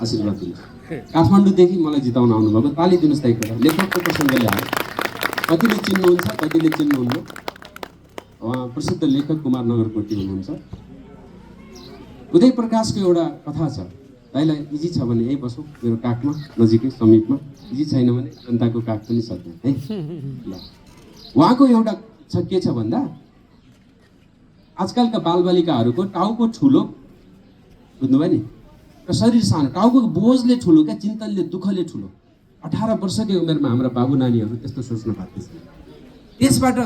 आशीर्वाद दिनुहोस्। काठमाडौँदेखि मलाई जिताउन आउनुभएको, ताली दिनुहोस् दाइको। लेखकको प्रसङ्गले आयो, कतिले चिन्नुहुन्छ कतिले चिन्नुहुन्न। उहाँ प्रसिद्ध लेखक कुमार नगरकोटी हुनुहुन्छ। उदय प्रकाशको एउटा कथा छ, दाइलाई इजी छ भने यही बसौँ मेरो काखमा नजिकै समीपमा, इजी छैन भने जनताको काख पनि सक्दैन है। ल उहाँको एउटा के छ भन्दा, आजकलका बालबालिकाहरूको टाउको ठुलो, बुझ्नुभयो नि, र शरीर सानो, टाउको बोझले ठुलो क्या, चिन्तनले दुःखले ठुलो। 18 वर्षकै उमेरमा हाम्रा बाबु नानीहरू त्यस्तो सोच्न बाध्य छन्। त्यसबाट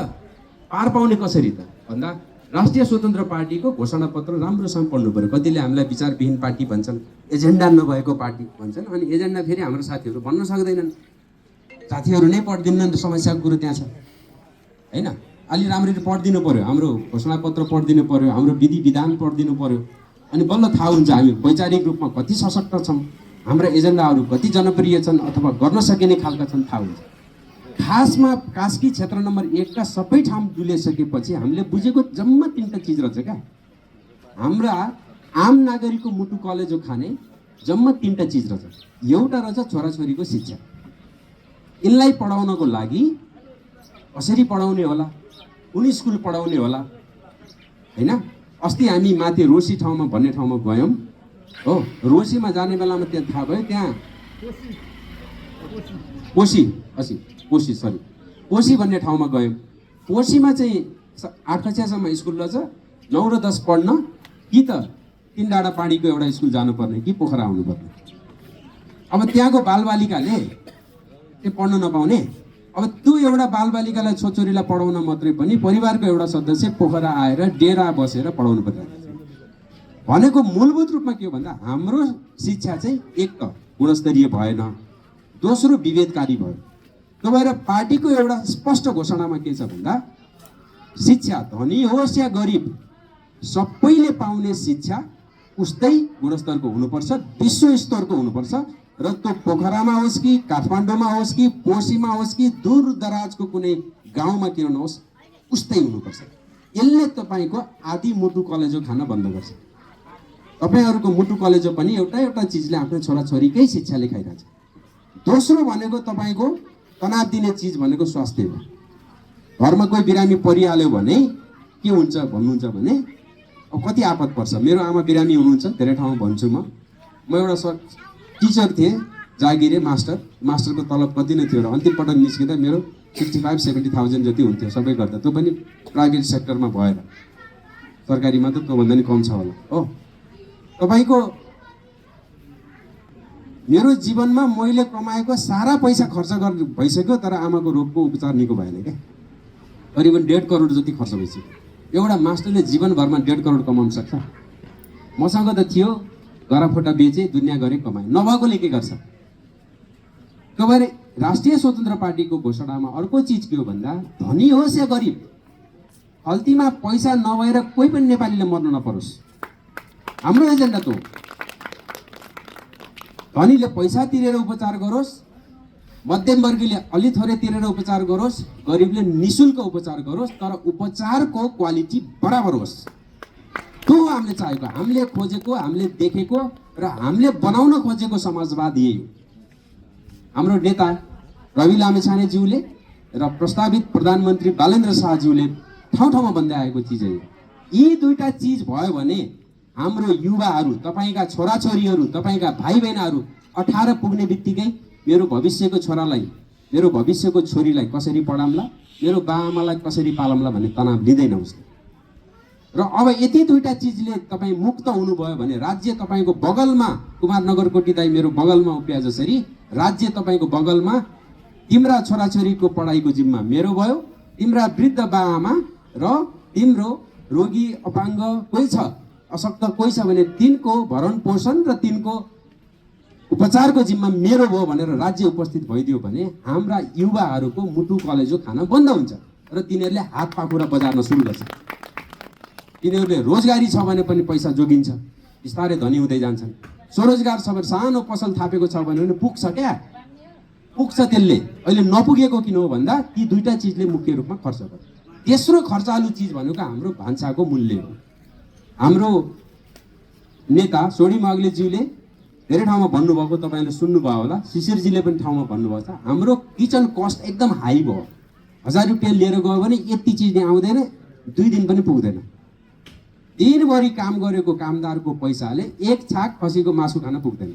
पार पाउने कसरी त भन्दा राष्ट्रिय स्वतन्त्र पार्टीको घोषणापत्र राम्रोसँग पढ्नु पर्यो। कतिले हामीलाई विचारविहीन पार्टी भन्छन्, एजेन्डा नभएको पार्टी भन्छन्, अनि एजेन्डा फेरि हाम्रो साथीहरू भन्न सक्दैनन्। साथीहरू नै पढ्दिनन्, समस्याको कुरो त्यहाँ छ हैन। अलि राम्ररी पढिदिनु पर्यो, हाम्रो घोषणापत्र पढिदिनु पर्यो, हाम्रो विधि विधान पढिदिनु पर्यो, अनि बल्ल थाहा हुन्छ हामी वैचारिक रूपमा कति सशक्त छौँ, हाम्रा एजेन्डाहरू कति जनप्रिय छन् अथवा गर्न सकिने खालका छन् थाहा हुन्छ। खासमा कास्की क्षेत्र नम्बर 1 का सबै ठाउँ डुलिसकेपछि हामीले बुझेको जम्मा 3टा चिज रहेछ क्या। हाम्रा आम नागरिकको मुटु कलेजो खाने जम्मा 3टा चिज रहेछ। एउटा रहेछ छोराछोरीको शिक्षा। यिनलाई पढाउनको लागि कसरी पढाउने होला, कुन स्कुल पढाउने होला हैन। अस्ति हामी माथि रोसी ठाउँमा भन्ने ठाउँमा गयौँ हो। रोसीमा जाने बेलामा त्यहाँ थाहा भयो, त्यहाँ कोशी भन्ने ठाउँमा गयौँ। कोशीमा चाहिँ 8 कक्षासम्म स्कुल रहेछ, 9 र 10 पढ्न कि त तीनडाँडा पानीको एउटा स्कुल जानुपर्ने कि पोखरा आउनुपर्ने। अब त्यहाँको बालबालिकाले त्यो पढ्न नपाउने। अब त्यो एउटा बालबालिकालाई छोरीलाई पढाउन मात्रै पनि परिवारको एउटा सदस्य पोखरा आएर डेरा बसेर पढाउनु परिरहेको छ। भनेको मूलभूत रूपमा के हो भन्दा हाम्रो शिक्षा चाहिँ एक त गुणस्तरीय भएन, दोस्रो विभेदकारी भयो। त्यो भएर पार्टीको एउटा स्पष्ट घोषणामा के छ भन्दा शिक्षा धनी होस् या गरिब सबैले पाउने शिक्षा उस्तै गुणस्तरको हुनुपर्छ, विश्व स्तरको हुनुपर्छ। र त्यो पोखरामा होस् कि काठमाडौँमा होस् कि कोशीमा होस् कि दूर दराजको कुनै गाउँमा किन नहोस् उस्तै हुनुपर्छ। यसले तपाईँको आदि मुटु कलेजो खान बन्द गर्छ। तपाईँहरूको मुटु कलेजो पनि एउटा चिजले आफ्नो छोराछोरीकै शिक्षाले खाइरहेछ। दोस्रो भनेको तपाईँको तनाव दिने चिज भनेको स्वास्थ्य हो। घरमा कोही बिरामी परिहाल्यो भने के हुन्छ भन्नुहुन्छ भने अब कति आपत पर्छ। मेरो आमा बिरामी हुनुहुन्छ, धेरै ठाउँमा भन्छु म एउटा टिचर थिएँ, जागिरे मास्टरको तलब कति नै थियो र अन्तिम पटक निस्किँदा मेरो 65-70,000 जति हुन्थ्यो सबै गर्दा, त्यो पनि प्राइभेट सेक्टरमा भएर। सरकारीमा त त्योभन्दा नि कम छ होला हो। तपाईँको मेरो जीवनमा मैले कमाएको सारा पैसा खर्च भइसक्यो, तर आमाको रोगको उपचार निको भएन क्या। करिबन 1.5 करोड जति खर्च भइसक्यो। एउटा मास्टरले जीवनभरमा 1.5 करोड कमाउन सक्छ? मसँग त थियो, गराफोटा बेचे दुनियाँ गरे कमाए, नभएकोले के गर्छ? त्यो भएर राष्ट्रिय स्वतन्त्र पार्टीको घोषणामा अर्को चिज के हो भन्दा धनी होस् या गरिब खल्तीमा पैसा नभएर कोही पनि नेपालीले मर्न नपरोस्। हाम्रो एजेन्डा त हो धनीले पैसा तिरेर उपचार गरोस्, मध्यमवर्गीयले अलि थोरै तिरेर उपचार गरोस्, गरिबले निशुल्क उपचार गरोस्, तर उपचारको क्वालिटी बराबर होस्। त्यो हामीले चाहेको, हामीले खोजेको, हामीले देखेको र हामीले बनाउन खोजेको समाजवाद यही हो। हाम्रो नेता रवि लामिछानेज्यूले र प्रस्तावित प्रधानमन्त्री बालेन्द्र शाहज्यूले ठाउँ ठाउँमा भन्दै आएको चिज हो। यी दुईटा चिज भयो भने हाम्रो युवाहरू, तपाईँका छोराछोरीहरू, तपाईँका भाइ बहिनीहरू 18 पुग्ने बित्तिकै मेरो भविष्यको छोरालाई, मेरो भविष्यको छोरीलाई कसरी पढाउँला, मेरो बाआमालाई कसरी पालौँला भन्ने तनाव लिँदैन उसले। र अब यति दुईटा चिजले तपाईँ मुक्त हुनुभयो भने राज्य तपाईँको बगलमा, कुमार नगरकोटी दाइ मेरो बगलमा उभिए जसरी राज्य तपाईँको बगलमा, तिम्रा छोराछोरीको पढाइको जिम्मा मेरो भयो, तिम्रा वृद्ध बाआमा र तिम्रो रोगी अपाङ्ग कोही छ, अशक्त कोही छ भने तिनको भरण पोषण र तिनको उपचारको जिम्मा मेरो भयो भनेर राज्य उपस्थित भइदियो भने हाम्रा युवाहरूको मुटु कलेजो खान बन्द हुन्छ र तिनीहरूले हात पाखुरा बजार्न सुरु गर्छ। तिनीहरूले रोजगारी छ भने पनि पैसा जोगिन्छ, बिस्तारै धनी हुँदै जान्छन्। स्वरोजगार छ भने, सानो पसल थापेको छ भने पुग्छ क्या, पुग्छ त्यसले। अहिले नपुगेको किन हो भन्दा ती दुईटा चिजले मुख्य रूपमा खर्च गर्छ। तेस्रो खर्चालु चिज भनेको हाम्रो भान्साको मूल्य हो। हाम्रो नेता सोडी माग्लेज्यूले धेरै ठाउँमा भन्नुभएको तपाईँले सुन्नुभयो होला, शिशिरजीले पनि ठाउँमा भन्नुभएको छ, हाम्रो किचन कस्ट एकदम हाई भयो। 1000 रुपियाँ लिएर गयो भने यति चिज आउँदैन, 2 दिन पनि पुग्दैन। दिनभरि काम गरेको कामदारको पैसाले एक छाक खसीको मासु खान पुग्दैन।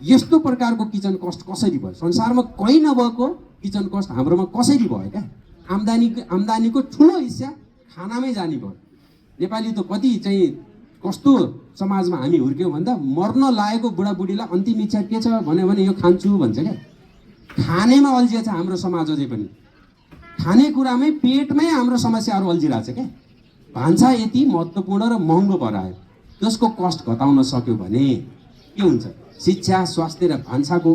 यस्तो प्रकारको किचन कस्ट कसरी भयो? संसारमा कहीँ नभएको किचन कस्ट हाम्रोमा कसरी भयो क्या? आम्दानीको ठुलो हिस्सा खानामै जाने भयो। नेपाली त कति चाहिँ कस्तो समाजमा हामी हुर्क्यौँ भन्दा मर्न लागेको बुढाबुढीलाई अन्तिम इच्छा के छ भन्यो भने यो खान्छु भन्छ क्या। खानेमा अल्झिएछ हाम्रो समाज अझै पनि। खानेकुरामै पेटमै हाम्रो समस्याहरू अल्झिरहेछ क्या। भान्सा यति महत्त्वपूर्ण र महँगो भएर आयो, त्यसको कस्ट घटाउन सक्यो भने के हुन्छ? शिक्षा, स्वास्थ्य र भान्साको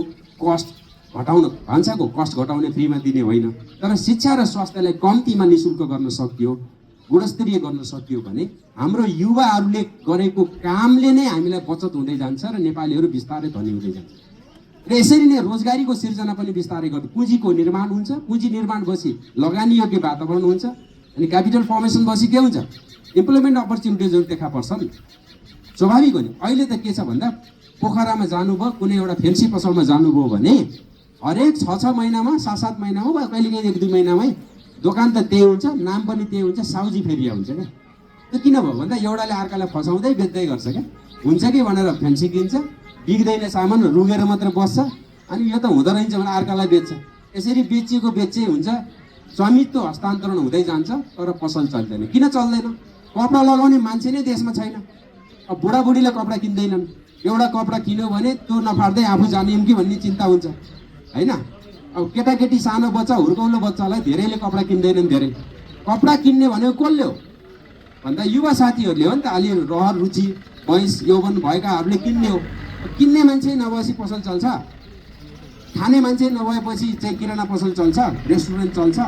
कस्ट घटाउने फ्रीमा दिने होइन, तर शिक्षा र स्वास्थ्यलाई कम्तीमा निःशुल्क गर्न सकियो, गुणस्तरीय गर्न सकियो भने हाम्रो युवाहरूले गरेको कामले नै हामीलाई बचत हुँदै जान्छ र नेपालीहरू बिस्तारै धनी हुँदै जान्छ। र यसरी नै रोजगारीको सिर्जना पनि बिस्तारै गर्छ। पुँजीको निर्माण हुन्छ, पुँजी निर्माण भएपछि लगानी योग्य वातावरण हुन्छ, अनि क्यापिटल फर्मेसन भएपछि के हुन्छ? इम्प्लोइमेन्ट अपर्च्युनिटिजहरू देखा पर्छन्। स्वाभाविक हो नि। अहिले त के छ भन्दा पोखरामा जानुभयो, कुनै एउटा फेन्सी पसलमा जानुभयो भने हरेक 6 महिनामा, 7 महिनामा वा कहिलेकाहीँ 1-2 महिनामै दोकान त त्यही हुन्छ, नाम पनि त्यही हुन्छ, साउजी फेरिया हुन्छ क्या। त्यो किन भयो भन्दा एउटाले अर्कालाई फसाउँदै बेच्दै गर्छ क्या। हुन्छ कि भनेर फेन्सी किन्छ, बिग्दैन सामान, रुगेर मात्र बस्छ, अनि यो त हुँदो रहेछ भने अर्कालाई बेच्छ। यसरी बेचिएको बेच्चै हुन्छ, स्वामित्व हस्तान्तरण हुँदै जान्छ, तर पसल चल्दैन। किन चल्दैन? कपडा लगाउने मान्छे नै देशमा छैन। अब बुढाबुढीले कपडा किन्दैनन्। एउटा कपडा किन्यो भने त्यो नफाट्दै आफू जानियौँ कि भन्ने चिन्ता हुन्छ होइन। अब केटाकेटी सानो बच्चा, हुर्काउलो बच्चालाई धेरैले कपडा किन्दैनन्। धेरै कपडा किन्ने भनेको कसले हो भन्दा युवा साथीहरूले हो नि त। अलि रहर रुचि वयस यौवन भएकाहरूले किन्ने हो। किन्ने मान्छे नभएपछि पसल चल्छ? खाने मान्छे नभएपछि चाहिँ किराना पसल चल्छ, रेस्टुरेन्ट चल्छ?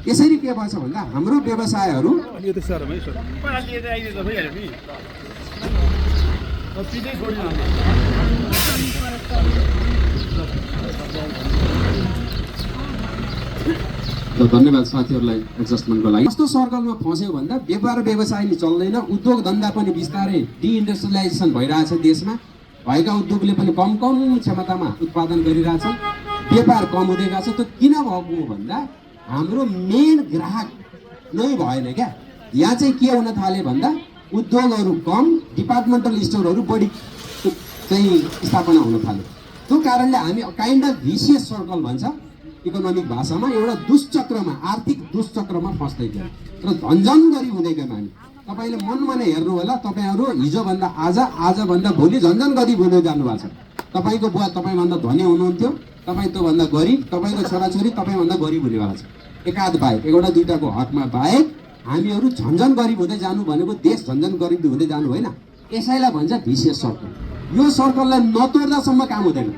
यसरी के भन्छ भन्दा हाम्रो व्यवसायहरू धन्यवाद साथीहरूलाई एडजस्टमेन्टको लागि। कस्तो सर्कलमा फस्यो भन्दा व्यापार व्यवसाय नि चल्दैन, उद्योग धन्दा पनि बिस्तारै डिइन्डस्ट्रियलाइजेसन भइरहेछ। देशमा भएका उद्योगले पनि कम क्षमतामा उत्पादन गरिरहेछन्, व्यापार कम हुँदै गएको छ। त्यो किन भएको भन्दा हाम्रो मेन ग्राहक नै भएन क्या। यहाँ चाहिँ के हुन थाल्यो भन्दा उद्योगहरू कम, डिपार्टमेन्टल स्टोरहरू बढी चाहिँ स्थापना हुन थाल्यो। त्यो कारणले हामी काइन्ड अफ भिसियस सर्कल भन्छ इकोनोमिक भाषामा, एउटा दुष्चक्रमा, आर्थिक दुष्चक्रमा फस्दै गयो र झन्झन गरी हुँदै गयौँ हामी। तपाईँले मनमा नै हेर्नु होला, तपाईँहरू हिजोभन्दा आजभन्दा भोलि झन्झन गरी हुँदै जानुभएको छ। तपाईँको बुवा तपाईँभन्दा धनी हुनुहुन्थ्यो, तपाईँ त्योभन्दा गरिब, तपाईँको छोराछोरी तपाईँभन्दा गरिब हुनेवाला छ। एकाध बाहेक, एउटा दुईटाको हकमा बाहेक हामीहरू झन्झन गरिब हुँदै जानु भनेको देश झन्झन गरिब हुँदै जानु होइन। यसैलाई भन्छ भिसियस सर्कल। यो सर्कललाई नतोड्दासम्म काम हुँदैन।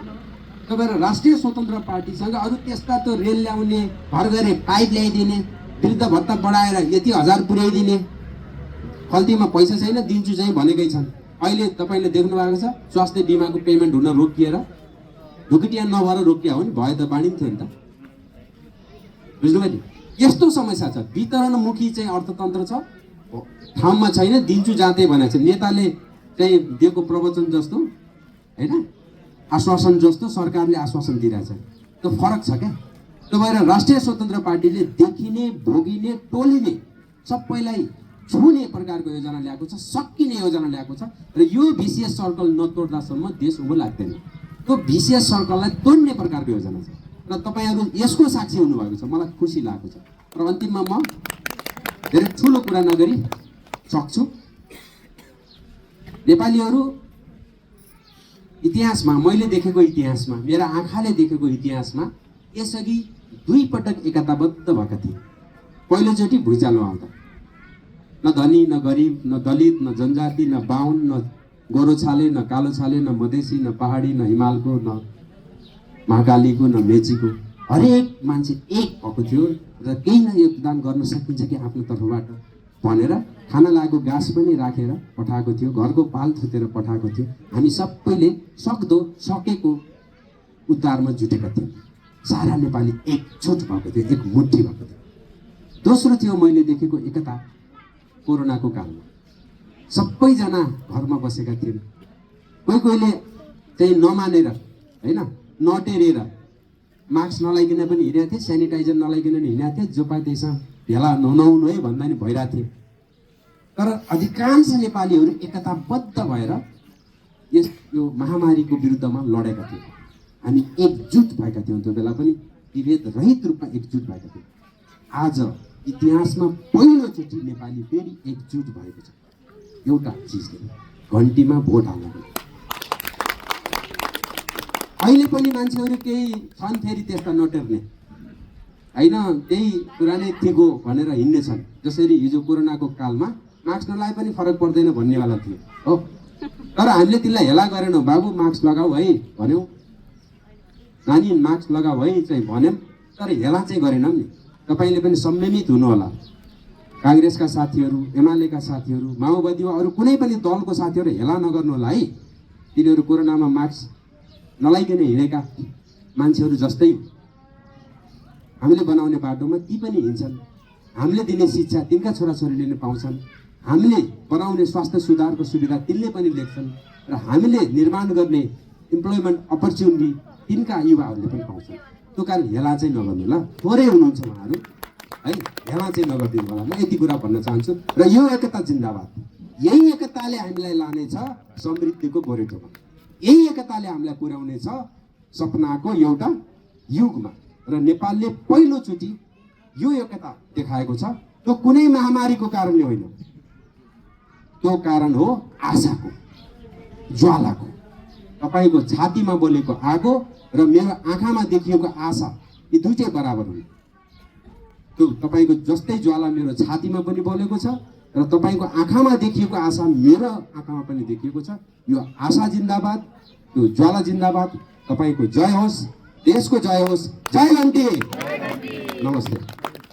तपाईँहरू राष्ट्रिय स्वतन्त्र पार्टीसँग अरू त्यस्ता त्यो रेल ल्याउने, घर घरे पाइप ल्याइदिने, वृद्ध भत्ता बढाएर यति 1000 पुर्याइदिने, खल्तीमा पैसा छैन दिन्छु चाहिँ भनेकै छन्। अहिले तपाईँले देख्नु भएको छ स्वास्थ्य बिमाको पेमेन्ट हुन रोकिएर, ढुकुटिया नभएर रोकिया हो नि, भए त बाँडिन्थ्यो नि त। बुझ्नुभयो नि? यस्तो समस्या छ। वितरणमुखी चाहिँ अर्थतन्त्र छ, ठाउँमा छैन, दिन्छु जाँदै भनेको छ। नेताले चाहिँ दिएको प्रवचन जस्तो होइन, आश्वासन जस्तो सरकारले आश्वासन दिइरहेछ, त्यो फरक छ क्या। त्यो भएर राष्ट्रिय स्वतन्त्र पार्टीले देखिने, भोगिने, टोलिने, सबैलाई छुने प्रकारको योजना ल्याएको छ, सकिने योजना ल्याएको छ। र यो भिसियस सर्कल नतोड्दासम्म देश उँभो लाग्दैन। त्यो भिसियस सर्कललाई तोड्ने प्रकारको योजना छ र तपाईँहरू यसको साक्षी हुनुभएको छ। मलाई खुसी लागेको छ। र अन्तिममा म धेरै ठुलो कुरा नगरी सक्छु, नेपालीहरू इतिहासमा, मैले देखेको इतिहासमा, मेरा आँखाले देखेको इतिहासमा यसअघि 2 पटक एकताबद्ध भएका थिए। पहिलोचोटि भुइँचालो आउँदा न धनी न गरिब, न दलित न जनजाति, न बाहुन न गोरो छाले, न कालो छाले, न मधेसी, न पहाडी, न हिमालको, न महाकालीको, न मेचीको, हरेक मान्छे एक भएको थियो र केही न योगदान गर्न सकिन्छ कि आफ्नो तर्फबाट भनेर खाना लागेको घाँस पनि राखेर पठाएको थियो, घरको पाल थुतेर पठाएको थियो। हामी सबैले सक्दो सकेको उद्धारमा जुटेका थियौँ। सारा नेपाली एकजुट भएको थियो, एक मुट्ठी भएको थियो। दोस्रो थियो मैले देखेको एकता कोरोनाको कालमा। सबैजना घरमा बसेका थियौँ, कोही कोहीले चाहिँ नमानेर होइन नटेरेर मास्क नलाइकन पनि हिँडेको थिए, सेनिटाइजर नलाइकन पनि हिँडेको थिए, जो पाए त्यसमा भेला नहुनु है भन्दा नि भइरहेको थियो। तर अधिकांश नेपालीहरू एकताबद्ध भएर यो महामारीको विरुद्धमा लडेका थिए। हामी एकजुट भएका थियौँ, त्यो बेला पनि विभेद रहित रूपमा एकजुट भएका थियौँ। आज इतिहासमा पहिलोचोटि नेपाली फेरि एकजुट भएको छ एउटा चिजले, घन्टीमा भोट हाल्नको। अहिले पनि मान्छेहरू केही छन् फेरि त्यस्ता नटेर्ने होइन, त्यही पुरानै थिगो भनेर हिँड्ने छन्। जसरी हिजो कोरोनाको कालमा मास्क नलाए पनि फरक पर्दैन भन्नेवाला थियो हो, तर हामीले तिनलाई हेला गरेनौँ। बाबु मास्क लगाऊ है भन्यौँ, नानी मास्क लगाऊ है चाहिँ भन्यौँ, तर हेला चाहिँ गरेनौँ नि। तपाईँले पनि संयमित हुनु होला। काङ्ग्रेसका साथीहरू, एमालेका साथीहरू, माओवादी वा अरू कुनै पनि दलको साथीहरू हेला नगर्नु होला है। तिनीहरू कोरोनामा मास्क नलाइकन हिँडेका मान्छेहरू जस्तै हामीले बनाउने बाटोमा ती पनि हिँड्छन्। हामीले दिने शिक्षा तिनका छोराछोरीले नै पाउँछन्। हामीले बनाउने स्वास्थ्य सुधारको सुविधा तिनले पनि लेख्छन् र हामीले निर्माण गर्ने इम्प्लोइमेन्ट अपर्च्युनिटी तिनका युवाहरूले पनि पाउँछन्। त्यो कारण हेला चाहिँ नगर्नु ल, थोरै हुनुहुन्छ उहाँहरू है, हेला चाहिँ नगरिदिनु होला। म यति कुरा भन्न चाहन्छु। र यो एकता जिन्दाबाद, यही एकताले हामीलाई लानेछ समृद्धिको गोरेटोमा, यही एकताले हामीलाई पुर्याउने छ सपनाको एउटा युगमा। र नेपालले पहिलोचोटि यो एकता देखाएको छ। त्यो कुनै महामारीको कारणले होइन, त्यो कारण हो आशाको, ज्वालाको। तपाईँको छातीमा बोलेको आगो र मेरो आँखामा देखिएको आशा, यी दुईटै बराबर हुन्। त्यो तपाईँको जस्तै ज्वाला मेरो छातीमा पनि बोलेको छ र तपाईँको आँखामा देखिएको आशा मेरो आँखामा पनि देखिएको छ। यो आशा जिन्दाबाद, त्यो ज्वाला जिन्दाबाद। तपाईँको जय होस्, देशको जय होस्। जय घन्टी। नमस्ते।